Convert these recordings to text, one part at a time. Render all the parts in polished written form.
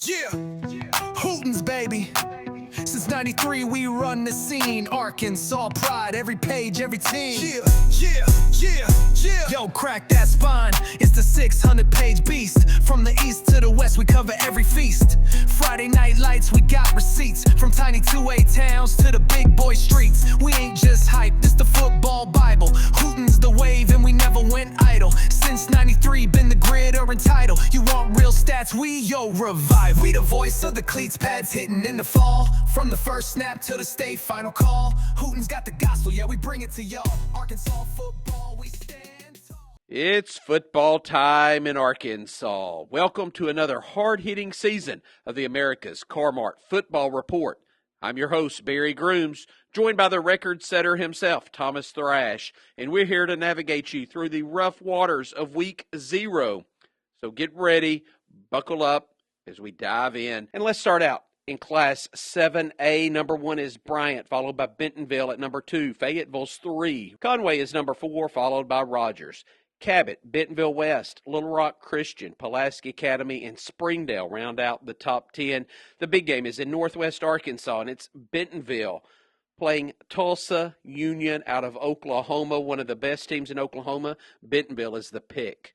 Yeah, Hooten's baby. Since 93 we run the scene. Arkansas pride, every page, every team. Yeah. Yo, crack that spine. It's the 600-page beast. From the east to the west we cover every feast. Friday night lights, we got receipts. From tiny 2A towns to the big boy streets. We ain't just hype, this the football bible. Hooten's the wave and we never went idle. Since 93 been the grid or entitled. You want real stats, we revive. We the voice of the cleats, pads hitting in the fall. From the first snap to the state final call. Hooten's got the gospel, yeah, we bring it to y'all. Arkansas football, we stand tall. It's football time in Arkansas. Welcome to another hard-hitting season of the America's Car-Mart Football Report. I'm your host, Barry Grooms, joined by the record setter himself, Thomas Thrash, and we're here to navigate you through the rough waters of Week 0. So get ready, buckle up as we dive in, and let's start out. In Class 7A, number 1 is Bryant, followed by Bentonville at number 2. Fayetteville's 3. Conway is number 4, followed by Rogers. Cabot, Bentonville West, Little Rock Christian, Pulaski Academy, and Springdale round out the top 10. The big game is in Northwest Arkansas, and it's Bentonville playing Tulsa Union out of Oklahoma, one of the best teams in Oklahoma. Bentonville is the pick.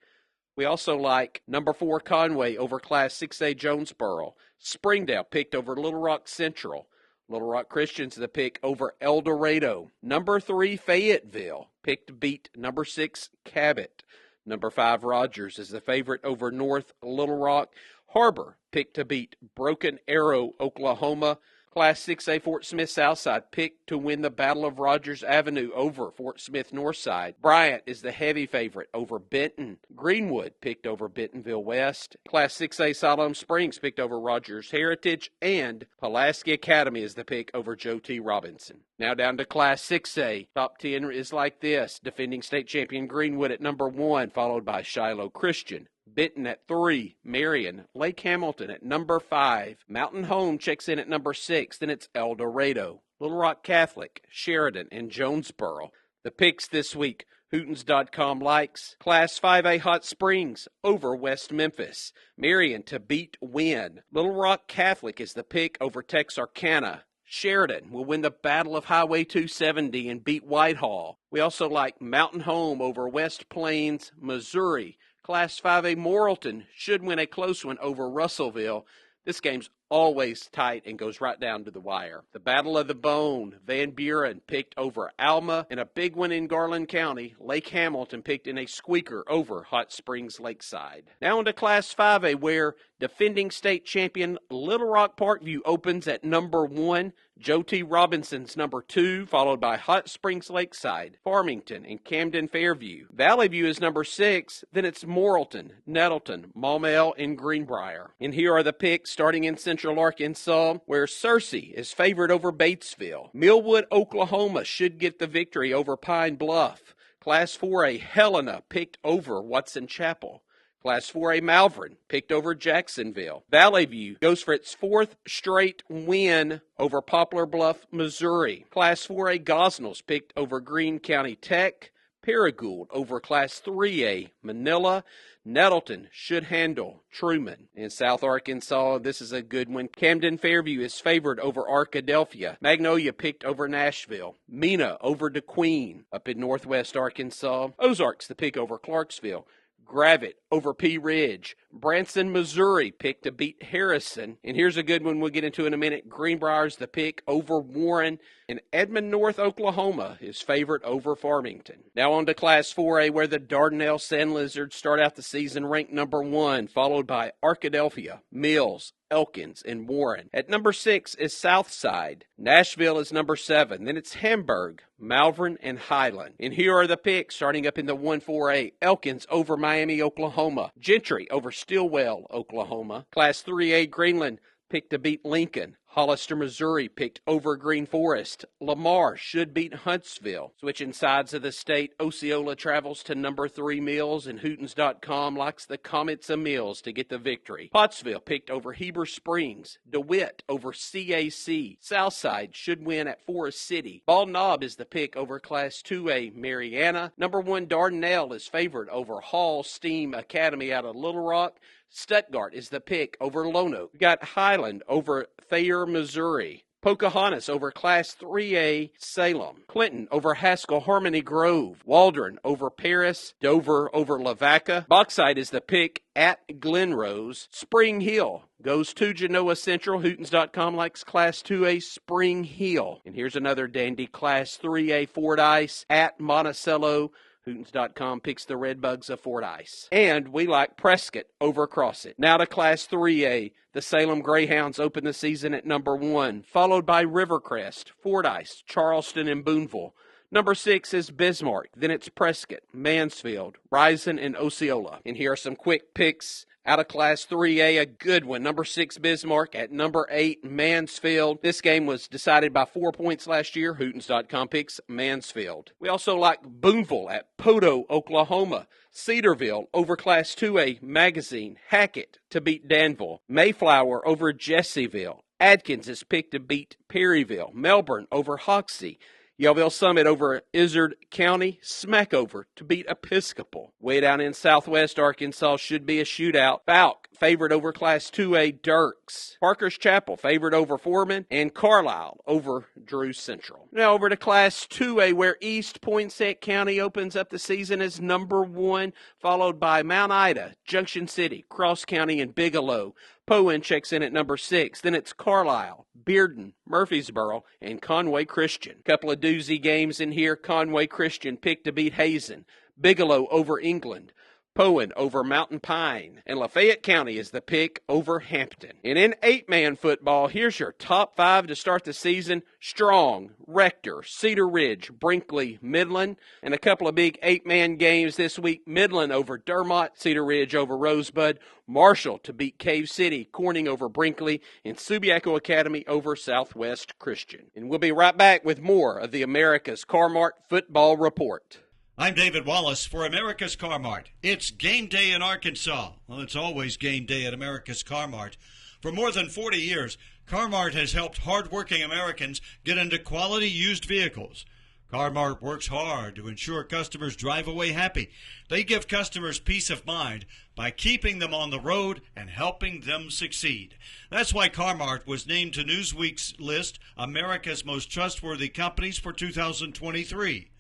We also like number 4 Conway over Class 6A Jonesboro. Springdale picked over Little Rock Central. Little Rock Christian's the pick over El Dorado. Number 3 Fayetteville picked to beat number 6 Cabot. Number 5 Rogers is the favorite over North Little Rock. Harbor picked to beat Broken Arrow, Oklahoma. Class 6A Fort Smith Southside picked to win the Battle of Rogers Avenue over Fort Smith Northside. Bryant is the heavy favorite over Benton. Greenwood picked over Bentonville West. Class 6A Siloam Springs picked over Rogers Heritage. And Pulaski Academy is the pick over Joe T. Robinson. Now down to Class 6A. Top 10 is like this. Defending state champion Greenwood at number 1, followed by Shiloh Christian. Benton at 3, Marion, Lake Hamilton at number 5, Mountain Home checks in at number 6, then it's El Dorado, Little Rock Catholic, Sheridan, and Jonesboro. The picks this week, Hootens.com likes Class 5A Hot Springs over West Memphis, Marion to beat win, Little Rock Catholic is the pick over Texarkana. Sheridan will win the Battle of Highway 270 and beat Whitehall. We also like Mountain Home over West Plains, Missouri. Class 5A Morrilton should win a close one over Russellville. This game's always tight and goes right down to the wire. The Battle of the Bone, Van Buren picked over Alma, and a big one in Garland County. Lake Hamilton picked in a squeaker over Hot Springs Lakeside. Now on to Class 5A, where defending state champion Little Rock Parkview opens at number 1. Joe T. Robinson's number 2, followed by Hot Springs Lakeside, Farmington, and Camden Fairview. Valley View is number 6, then it's Morrilton, Nettleton, Maumelle, and Greenbrier. And here are the picks starting in Central Arkansas, where Searcy is favored over Batesville. Millwood, Oklahoma should get the victory over Pine Bluff. Class 4A Helena picked over Watson Chapel. Class 4A Malvern picked over Jacksonville. Valley View goes for its 4th straight win over Poplar Bluff, Missouri. Class 4A Gosnells picked over Greene County Tech. Paragould over Class 3A Manila. Nettleton should handle Truman. In South Arkansas, this is a good one. Camden Fairview is favored over Arkadelphia. Magnolia picked over Nashville. Mena over DeQueen. Up in Northwest Arkansas, Ozark's the pick over Clarksville. Gravette over Pea Ridge. Branson, Missouri picked to beat Harrison. And here's a good one we'll get into in a minute. Greenbrier's the pick over Warren. And Edmond North, Oklahoma is favored over Farmington. Now on to Class 4A, where the Dardanelle Sand Lizards start out the season ranked number 1, followed by Arkadelphia, Mills, Elkins, and Warren. At number 6 is Southside. Nashville is number 7. Then it's Hamburg, Malvern, and Highland. And here are the picks starting up in the 1-4A. Elkins over Miami, Oklahoma. Gentry over Stillwell, Oklahoma. Class 3A Greenland picked to beat Lincoln. Hollister, Missouri picked over Green Forest. Lamar should beat Huntsville. Switching sides of the state, Osceola travels to number 3 Mills, and Hootens.com likes the Comets of Mills to get the victory. Pottsville picked over Heber Springs. DeWitt over CAC. Southside should win at Forest City. Bald Knob is the pick over Class 2A Mariana. Number 1 Dardanelle is favored over Hall Steam Academy out of Little Rock. Stuttgart is the pick over Lonoke. We got Highland over Thayer, Missouri. Pocahontas over Class 3A Salem. Clinton over Haskell Harmony Grove. Waldron over Paris. Dover over Lavaca. Bauxite is the pick at Glenrose. Spring Hill goes to Genoa Central. Hootens.com likes Class 2A Spring Hill. And here's another dandy Class 3A Fordyce at Monticello. Hootens.com picks the Redbugs of Fordyce. And we like Prescott over Crossett. Now to Class 3A. The Salem Greyhounds open the season at number 1, followed by Rivercrest, Fordyce, Charleston, and Boonville. Number 6 is Bismarck. Then it's Prescott, Mansfield, Rison, and Osceola. And here are some quick picks out of Class 3A, a good one. Number 6, Bismarck. At number 8, Mansfield. This game was decided by 4 points last year. Hootens.com picks Mansfield. We also like Boonville at Poto, Oklahoma. Cedarville over Class 2A, Magazine. Hackett to beat Danville. Mayflower over Jesseville. Adkins is picked to beat Perryville. Melbourne over Hoxie. Yellville Summit over Izard County. Smackover to beat Episcopal. Way down in southwest Arkansas should be a shootout. Falk favored over Class 2A Dirks. Parker's Chapel favored over Foreman. And Carlisle over Drew Central. Now over to Class 2A where East Poinsett County opens up the season as number 1, followed by Mount Ida, Junction City, Cross County, and Bigelow. Poen checks in at number 6. Then it's Carlisle, Bearden, Murfreesboro, and Conway Christian. Couple of doozy games in here. Conway Christian picked to beat Hazen. Bigelow over England. Poen over Mountain Pine. And Lafayette County is the pick over Hampton. And in 8-man football, here's your top 5 to start the season. Strong, Rector, Cedar Ridge, Brinkley, Midland. And a couple of big 8-man games this week. Midland over Dermott, Cedar Ridge over Rosebud. Marshall to beat Cave City, Corning over Brinkley, and Subiaco Academy over Southwest Christian. And we'll be right back with more of the America's Car-Mart Football Report. I'm David Wallace for America's Car-Mart. It's game day in Arkansas. Well, it's always game day at America's Car-Mart. For more than 40 years, Car-Mart has helped hardworking Americans get into quality used vehicles. Car-Mart works hard to ensure customers drive away happy. They give customers peace of mind by keeping them on the road and helping them succeed. That's why Car-Mart was named to Newsweek's list America's Most Trustworthy Companies for 2023.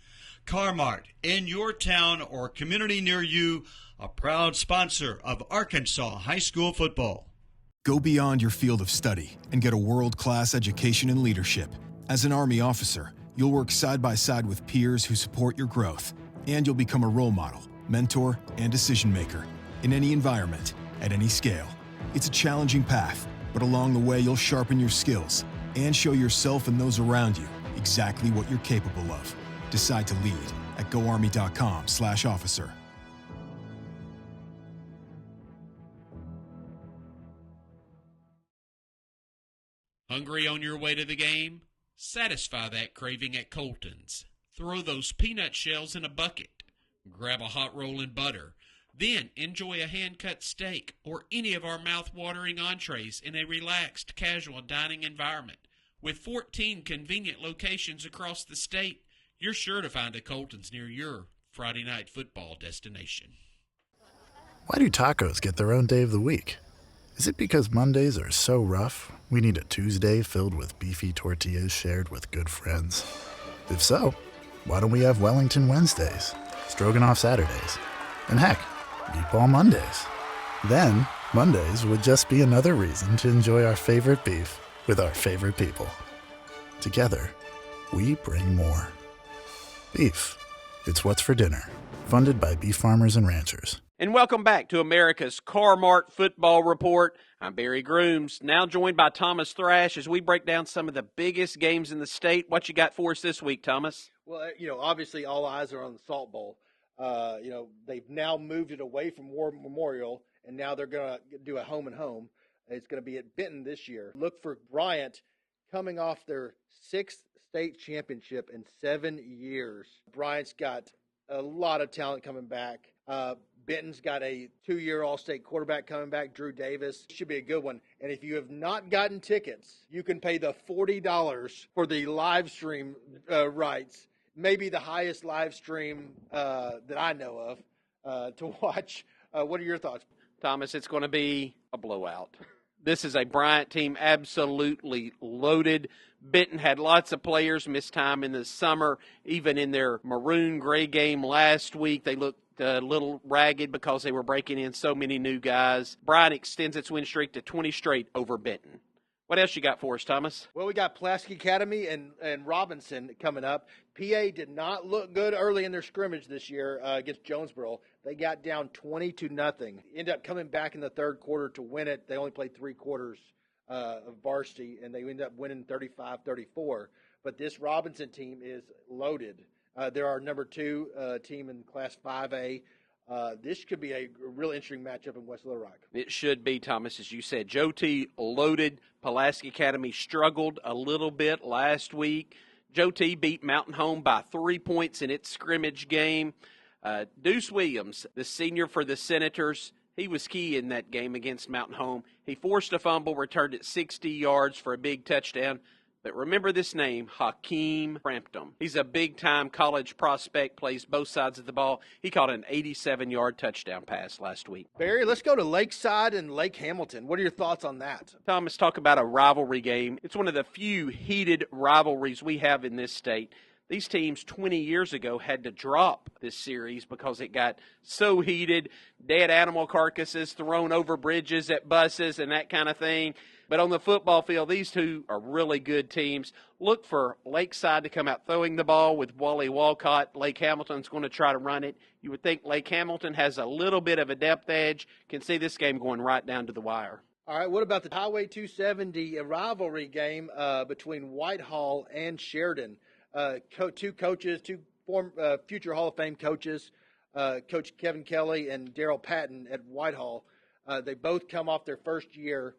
Car-Mart, in your town or community near you, a proud sponsor of Arkansas high school football. Go beyond your field of study and get a world-class education in leadership. As an Army officer, you'll work side by side with peers who support your growth, and you'll become a role model, mentor, and decision maker in any environment, at any scale. It's a challenging path, but along the way you'll sharpen your skills and show yourself and those around you exactly what you're capable of. Decide to lead at goarmy.com/officer. Hungry on your way to the game? Satisfy that craving at Colton's. Throw those peanut shells in a bucket. Grab a hot roll and butter. Then enjoy a hand-cut steak or any of our mouth-watering entrees in a relaxed, casual dining environment. With 14 convenient locations across the state, you're sure to find a Colton's near your Friday night football destination. Why do tacos get their own day of the week? Is it because Mondays are so rough, we need a Tuesday filled with beefy tortillas shared with good friends? If so, why don't we have Wellington Wednesdays, Stroganoff Saturdays, and heck, Meatball Mondays? Then, Mondays would just be another reason to enjoy our favorite beef with our favorite people. Together, we bring more. Beef. It's what's for dinner. Funded by beef farmers and ranchers. And welcome back to America's Car-Mart Football Report. I'm Barry Grooms, now joined by Thomas Thrash as we break down some of the biggest games in the state. What you got for us this week, Thomas? Well, obviously all eyes are on the Salt Bowl. They've now moved it away from War Memorial, and now they're going to do a home and home. It's going to be at Benton this year. Look for Bryant coming off their 6th state championship in 7 years. Bryant's got a lot of talent coming back. Benton's got a 2-year All-State quarterback coming back, Drew Davis. Should be a good one. And if you have not gotten tickets, you can pay the $40 for the live stream rights. Maybe the highest live stream that I know of to watch. What are your thoughts? Thomas, it's going to be a blowout. This is a Bryant team absolutely loaded. Benton had lots of players miss time in the summer. Even in their maroon gray game last week, they looked a little ragged because they were breaking in so many new guys. Bryant extends its win streak to 20 straight over Benton. What else you got for us, Thomas? Well, we got Pulaski Academy and Robinson coming up. PA did not look good early in their scrimmage this year against Jonesboro. They got down 20-0. Ended up coming back in the third quarter to win it. They only played 3 quarters of varsity, and they ended up winning 35-34. But this Robinson team is loaded. They're our number 2 team in Class 5A. This could be a real interesting matchup in West Little Rock. It should be, Thomas, as you said. Joe T. loaded. Pulaski Academy struggled a little bit last week. Joe T. beat Mountain Home by 3 points in its scrimmage game. Deuce Williams, the senior for the Senators, he was key in that game against Mountain Home. He forced a fumble, returned it 60 yards for a big touchdown. But remember this name, Hakeem Frampton. He's a big-time college prospect, plays both sides of the ball. He caught an 87-yard touchdown pass last week. Barry, let's go to Lakeside and Lake Hamilton. What are your thoughts on that? Thomas, talk about a rivalry game. It's one of the few heated rivalries we have in this state. These teams 20 years ago had to drop this series because it got so heated, dead animal carcasses thrown over bridges at buses and that kind of thing. But on the football field, these two are really good teams. Look for Lakeside to come out throwing the ball with Wally Walcott. Lake Hamilton's going to try to run it. You would think Lake Hamilton has a little bit of a depth edge. Can see this game going right down to the wire. All right, what about the Highway 270 rivalry game between Whitehall and Sheridan? 2 coaches, 2 future Hall of Fame coaches, Coach Kevin Kelly and Daryl Patton at Whitehall. They both come off their first year.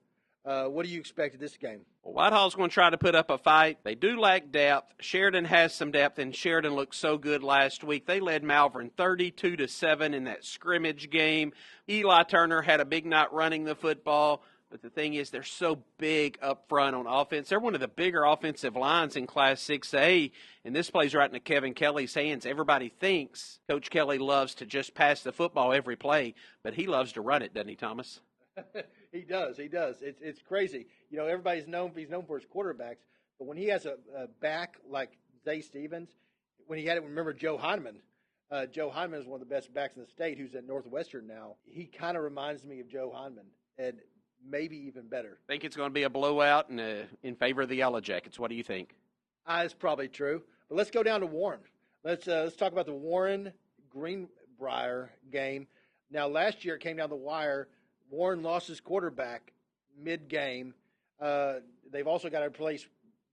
What do you expect of this game? Well, Whitehall's going to try to put up a fight. They do lack depth. Sheridan has some depth, and Sheridan looked so good last week. They led Malvern 32-7 in that scrimmage game. Eli Turner had a big night running the football. But the thing is, they're so big up front on offense. They're one of the bigger offensive lines in Class 6A, and this plays right into Kevin Kelly's hands. Everybody thinks Coach Kelly loves to just pass the football every play, but he loves to run it, doesn't he, Thomas? He does. It's crazy. You know, he's known for his quarterbacks, but when he has a back like Zay Stevens, when he had it, remember Joe Heineman. Joe Heineman is one of the best backs in the state who's at Northwestern now. He kind of reminds me of Joe Heineman, and maybe even better. Think it's going to be a blowout and in favor of the Yellow Jackets. What do you think? That's probably true. But let's go down to Warren. Let's talk about the Warren-Greenbrier game. Now, last year it came down the wire. Warren lost his quarterback mid-game. They've also got to replace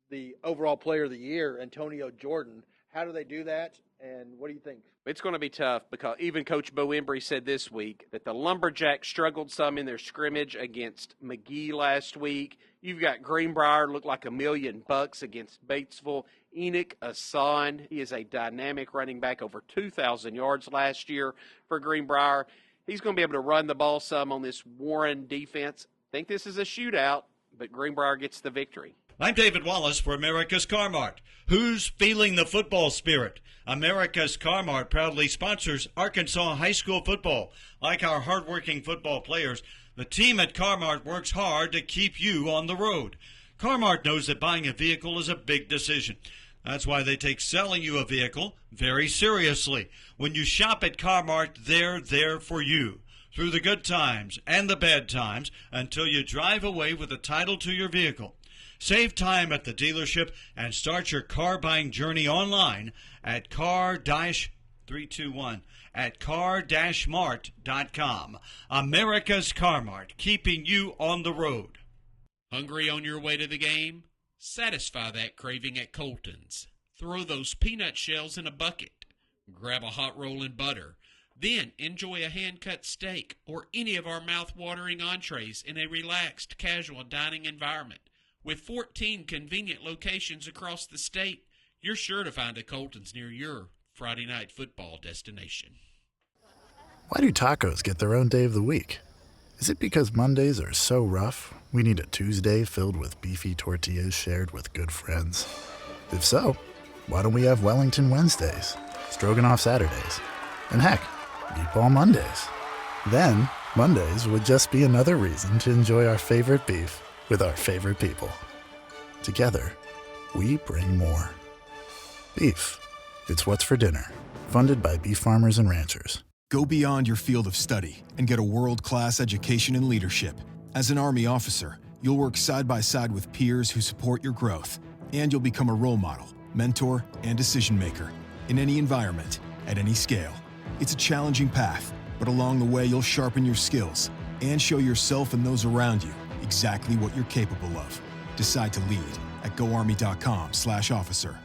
the overall player of the year, Antonio Jordan. How do they do that, and what do you think? It's going to be tough because even Coach Bo Embry said this week that the Lumberjacks struggled some in their scrimmage against McGee last week. You've got Greenbrier look like $1 million against Batesville. Enoch Asan, he is a dynamic running back, over 2,000 yards last year for Greenbrier. He's going to be able to run the ball some on this Warren defense. I think this is a shootout, but Greenbrier gets the victory. I'm David Wallace for America's Car-Mart. Who's feeling the football spirit? America's Car-Mart proudly sponsors Arkansas high school football. Like our hardworking football players, the team at Car-Mart works hard to keep you on the road. Car-Mart knows that buying a vehicle is a big decision. That's why they take selling you a vehicle very seriously. When you shop at Car-Mart, they're there for you through the good times and the bad times until you drive away with a title to your vehicle. Save time at the dealership and start your car buying journey online at car-mart.com. America's Car-Mart, keeping you on the road. Hungry on your way to the game? Satisfy that craving at Colton's. Throw those peanut shells in a bucket. Grab a hot roll and butter. Then enjoy a hand-cut steak or any of our mouth-watering entrees in a relaxed, casual dining environment. With 14 convenient locations across the state, you're sure to find a Colton's near your Friday night football destination. Why do tacos get their own day of the week? Is it because Mondays are so rough, we need a Tuesday filled with beefy tortillas shared with good friends? If so, why don't we have Wellington Wednesdays, Stroganoff Saturdays, and heck, Meatball Mondays? Then, Mondays would just be another reason to enjoy our favorite beef with our favorite people. Together, we bring more. Beef. It's what's for dinner. Funded by beef farmers and ranchers. Go beyond your field of study and get a world-class education in leadership. As an Army officer, you'll work side by side with peers who support your growth, and you'll become a role model, mentor, and decision maker in any environment, at any scale. It's a challenging path, but along the way, you'll sharpen your skills and show yourself and those around you exactly what you're capable of. Decide to lead at goarmy.com/officer.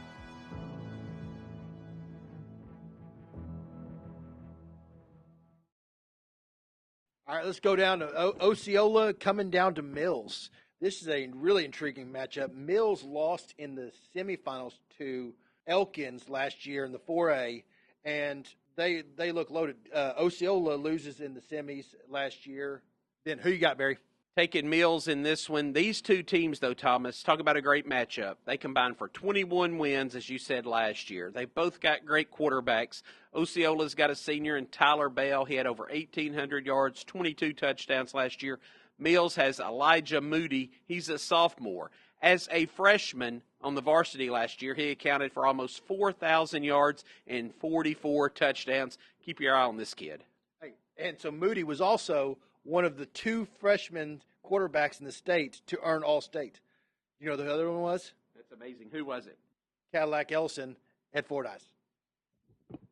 All right, let's go down to Osceola coming down to Mills. This is a really intriguing matchup. Mills lost in the semifinals to Elkins last year in the 4A, and they look loaded. Osceola loses in the semis last year. Then who you got, Barry? Taking Mills in this one. These two teams, though, Thomas, talk about a great matchup. They combined for 21 wins, as you said, last year. They both got great quarterbacks. Osceola's got a senior in Tyler Bell. He had over 1,800 yards, 22 touchdowns last year. Mills has Elijah Moody. He's a sophomore. As a freshman on the varsity last year, he accounted for almost 4,000 yards and 44 touchdowns. Keep your eye on this kid. Hey, and so Moody was also one of the two freshman quarterbacks in the state to earn All-State. You know who the other one was? That's amazing. Who was it? Cadillac Ellison at Fordyce.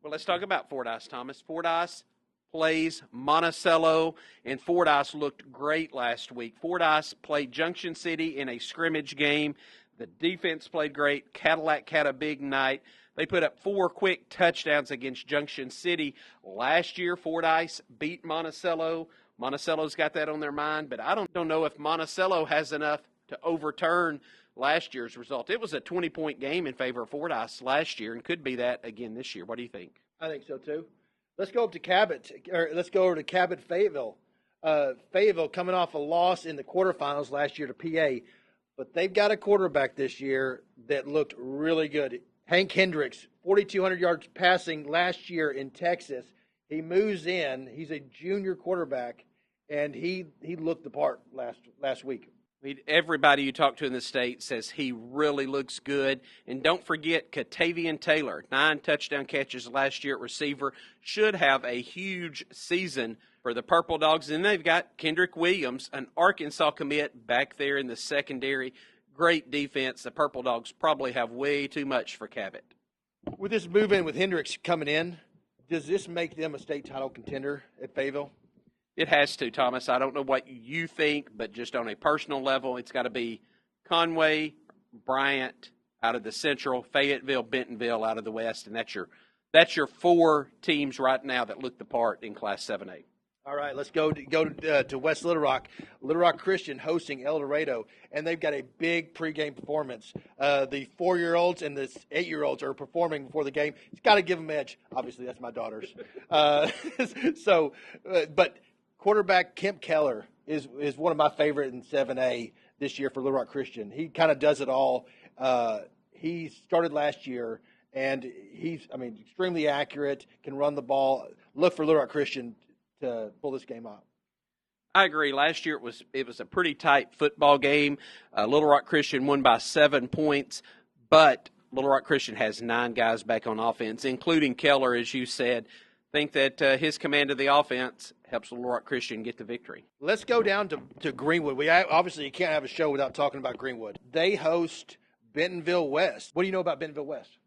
Well, let's talk about Fordyce, Thomas. Fordyce plays Monticello, and Fordyce looked great last week. Fordyce played Junction City in a scrimmage game. The defense played great. Cadillac had a big night. They put up 4 quick touchdowns against Junction City. Last year, Fordyce beat Monticello. Monticello's got that on their mind, but I don't know if Monticello has enough to overturn last year's result. It was a 20-point game in favor of Fordyce last year and could be that again this year. What do you think? I think so, too. Let's go up to Cabot, or let's go over to Cabot Fayetteville. Fayetteville coming off a loss in the quarterfinals last year to PA, but they've got a quarterback this year that looked really good. Hank Hendricks, 4,200 yards passing last year in Texas. He moves in. He's a junior quarterback, and he looked the part last week. Everybody you talk to in the state says he really looks good. And don't forget Katavian Taylor, 9 touchdown catches last year at receiver, should have a huge season for the Purple Dogs. And they've got Kendrick Williams, an Arkansas commit, back there in the secondary. Great defense. The Purple Dogs probably have way too much for Cabot. With this move in with Hendricks coming in, does this make them a state title contender at Fayetteville? It has to, Thomas. I don't know what you think, but just on a personal level, it's got to be Conway, Bryant out of the Central, Fayetteville, Bentonville out of the West, and that's your 4 teams right now that look the part in Class 7A. All right, let's go to West Little Rock. Little Rock Christian hosting El Dorado, and they've got a big pregame performance. The 4-year-olds and the 8-year-olds are performing before the game. It's got to give them edge. Obviously, that's my daughters. But quarterback Kemp Keller is one of my favorite in 7A this year for Little Rock Christian. He kind of does it all. He started last year, and he's extremely accurate, can run the ball. Look for Little Rock Christian to pull this game out. I agree. Last year it was a pretty tight football game. Little Rock Christian won by 7 points, but Little Rock Christian has 9 guys back on offense, including Keller, as you said. Think that his command of the offense helps Little Rock Christian get the victory. Let's go down to Greenwood. Obviously, you can't have a show without talking about Greenwood. They host Bentonville West. What do you know about Bentonville West?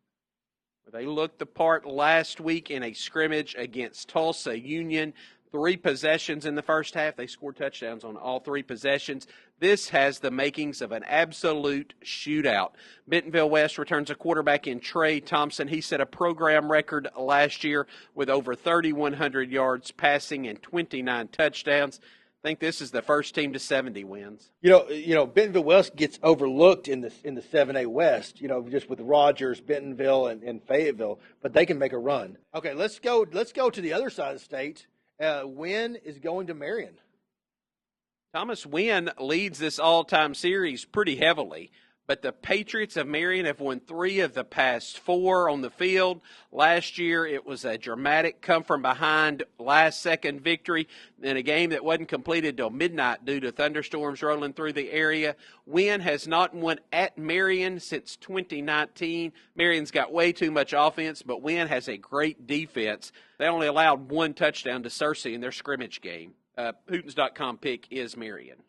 They looked the part last week in a scrimmage against Tulsa Union. 3 possessions in the first half. They scored touchdowns on all 3 possessions. This has the makings of an absolute shootout. Bentonville West returns a quarterback in Trey Thompson. He set a program record last year with over 3,100 yards passing and 29 touchdowns. I think this is the first team to 70 wins. You know, Bentonville West gets overlooked in the 7A West. Just with Rogers, Bentonville, and Fayetteville, but they can make a run. Okay, let's go to the other side of the state. Wynn is going to Marion. Thomas, Wynn leads this all-time series pretty heavily, But the Patriots of Marion have won 3 of the past 4 on the field. Last year, it was a dramatic come-from-behind last-second victory in a game that wasn't completed till midnight due to thunderstorms rolling through the area. Wynn has not won at Marion since 2019. Marion's got way too much offense, but Wynn has a great defense. They only allowed 1 touchdown to Searcy in their scrimmage game. Hootens.com pick is Marion.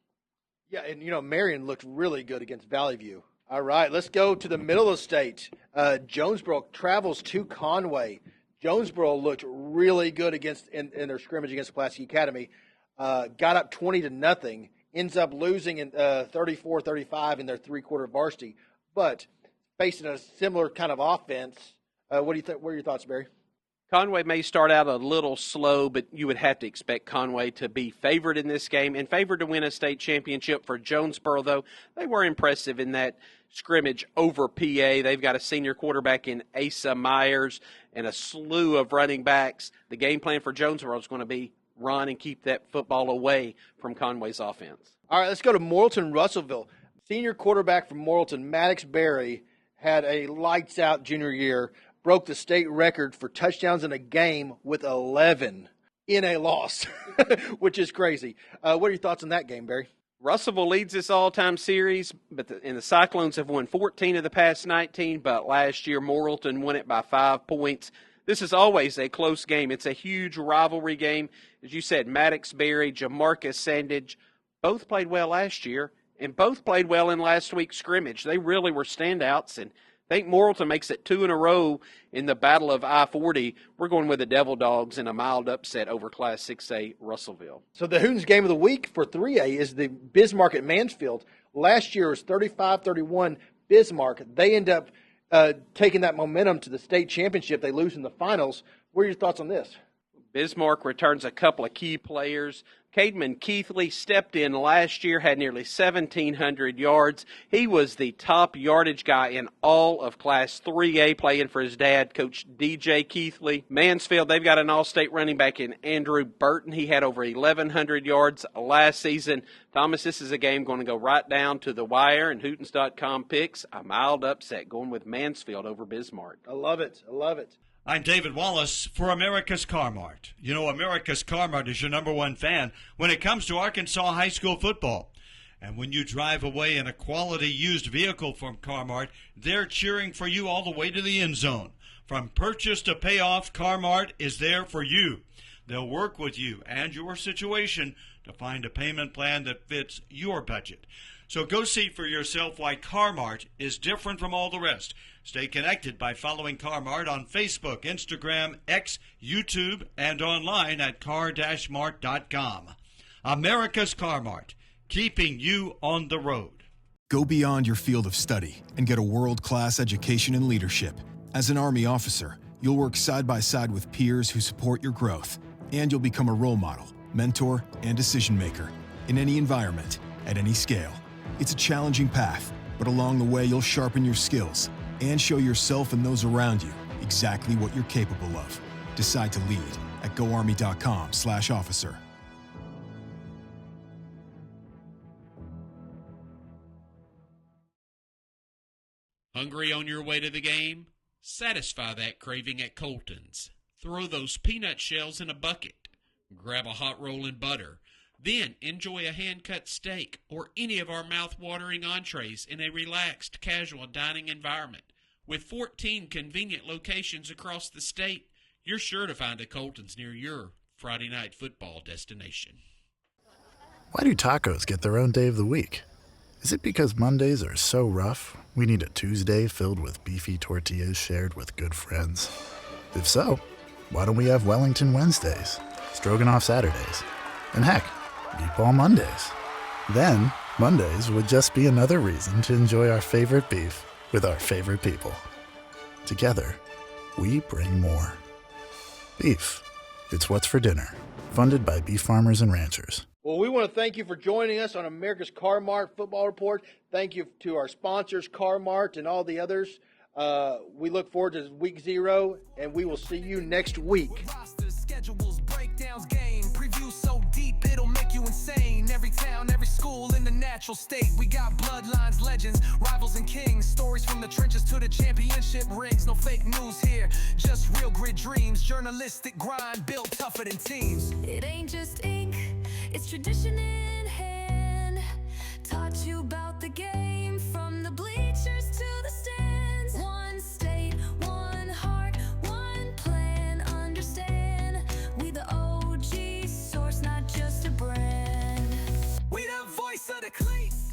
Yeah, and Marion looked really good against Valley View. All right, let's go to the middle of the state. Jonesboro travels to Conway. Jonesboro looked really good in their scrimmage against Pulaski Academy. Got up 20-0. Ends up losing in 34-35 in their three-quarter varsity. But facing a similar kind of offense, what do you think? What are your thoughts, Barry? Conway may start out a little slow, but you would have to expect Conway to be favored in this game and favored to win a state championship. For Jonesboro, though, they were impressive in that scrimmage over PA. They've got a senior quarterback in Asa Myers and a slew of running backs. The game plan for Jonesboro is going to be run and keep that football away from Conway's offense. All right, let's go to Morrilton Russellville. Senior quarterback from Morrilton, Maddox Berry, had a lights-out junior year. Broke the state record for touchdowns in a game with 11 in a loss, which is crazy. What are your thoughts on that game, Barry? Russellville leads this all-time series, but the Cyclones have won 14 of the past 19, but last year Morrilton won it by 5 points. This is always a close game. It's a huge rivalry game. As you said, Maddox Berry, Jamarcus Sandage, both played well last year, and both played well in last week's scrimmage. They really were standouts, and I think Morrilton makes it 2 in a row in the Battle of I-40. We're going with the Devil Dogs in a mild upset over Class 6A Russellville. So the Hootens game of the week for 3A is the Bismarck at Mansfield. Last year was 35-31 Bismarck. They end up taking that momentum to the state championship. They lose in the finals. What are your thoughts on this? Bismarck returns a couple of key players. Cademan Keithley stepped in last year, had nearly 1,700 yards. He was the top yardage guy in all of Class 3A, playing for his dad, Coach DJ Keithley. Mansfield, they've got an all-state running back in Andrew Burton. He had over 1,100 yards last season. Thomas, this is a game going to go right down to the wire, and Hootens.com picks a mild upset going with Mansfield over Bismarck. I love it. I love it. I'm David Wallace for America's Car-Mart. You know, America's Car-Mart is your #1 fan when it comes to Arkansas high school football. And when you drive away in a quality used vehicle from Car-Mart, they're cheering for you all the way to the end zone. From purchase to payoff, Car-Mart is there for you. They'll work with you and your situation to find a payment plan that fits your budget. So go see for yourself why Car-Mart is different from all the rest. Stay connected by following Car-Mart on Facebook, Instagram, X, YouTube, and online at car-mart.com. America's Car-Mart, keeping you on the road. Go beyond your field of study and get a world-class education in leadership. As an Army officer, you'll work side by side with peers who support your growth, and you'll become a role model, mentor, and decision maker in any environment, at any scale. It's a challenging path, but along the way you'll sharpen your skills and show yourself and those around you exactly what you're capable of. Decide to lead at goarmy.com/officer. Hungry on your way to the game? Satisfy that craving at Colton's. Throw those peanut shells in a bucket. Grab a hot roll in butter. Then enjoy a hand-cut steak or any of our mouth-watering entrees in a relaxed, casual dining environment. With 14 convenient locations across the state, you're sure to find a Colton's near your Friday night football destination. Why do tacos get their own day of the week? Is it because Mondays are so rough, we need a Tuesday filled with beefy tortillas shared with good friends? If so, why don't we have Wellington Wednesdays, Stroganoff Saturdays, and heck, Meatball Mondays? Then, Mondays would just be another reason to enjoy our favorite beef with our favorite people. Together, we bring more. Beef. It's what's for dinner. Funded by beef farmers and ranchers. Well, we want to thank you for joining us on America's Car-Mart Football Report. Thank you to our sponsors, Car-Mart and all the others. We look forward to week 0, and we will see you next week. Rosters, schedules, breakdowns, game preview so deep it'll make you insane. Every town, every school in the natural state. We got bloodlines, legends, rivals and kings. Stories from the trenches to the championship rings. No fake news here, just real grit dreams. Journalistic grind built tougher than teams. It ain't just ink, it's tradition in hand. Taught you about the game from the bleachers to the stands. One state, one heart, one plan. Understand, we the OG source, not just a brand. We the voice of the cleats.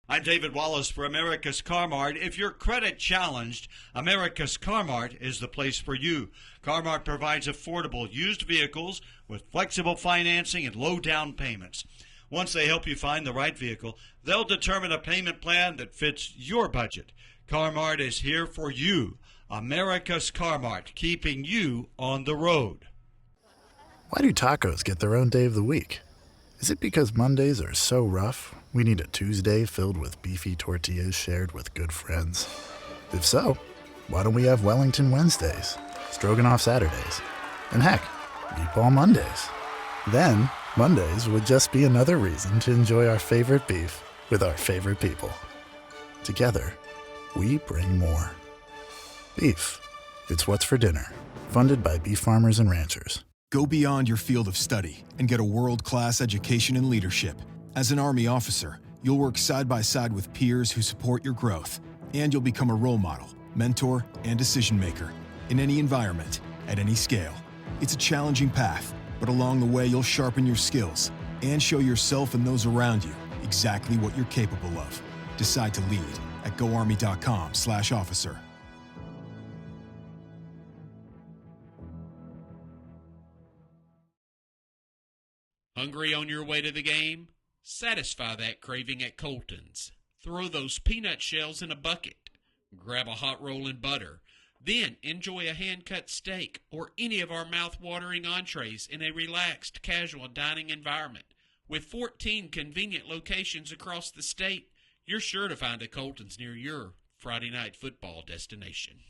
I'm David Wallace for America's Car-Mart. If you're credit challenged, America's Car-Mart is the place for you. Car-Mart provides affordable used vehicles with flexible financing and low down payments. Once they help you find the right vehicle, they'll determine a payment plan that fits your budget. Car-Mart is here for you. America's Car-Mart, keeping you on the road. Why do tacos get their own day of the week? Is it because Mondays are so rough, we need a Tuesday filled with beefy tortillas shared with good friends? If so, why don't we have Wellington Wednesdays, Stroganoff Saturdays, and heck, Meatball Mondays? Then, Mondays would just be another reason to enjoy our favorite beef with our favorite people. Together, we bring more. Beef. It's what's for dinner. Funded by beef farmers and ranchers. Go beyond your field of study and get a world-class education in leadership. As an Army officer, you'll work side by side with peers who support your growth, and you'll become a role model, mentor, and decision maker in any environment, at any scale. It's a challenging path, but along the way you'll sharpen your skills and show yourself and those around you exactly what you're capable of. Decide to lead at goarmy.com/officer. Hungry on your way to the game? Satisfy that craving at Colton's. Throw those peanut shells in a bucket. Grab a hot roll in butter. Then enjoy a hand-cut steak or any of our mouth-watering entrees in a relaxed, casual dining environment. With 14 convenient locations across the state, you're sure to find a Colton's near your Friday night football destination.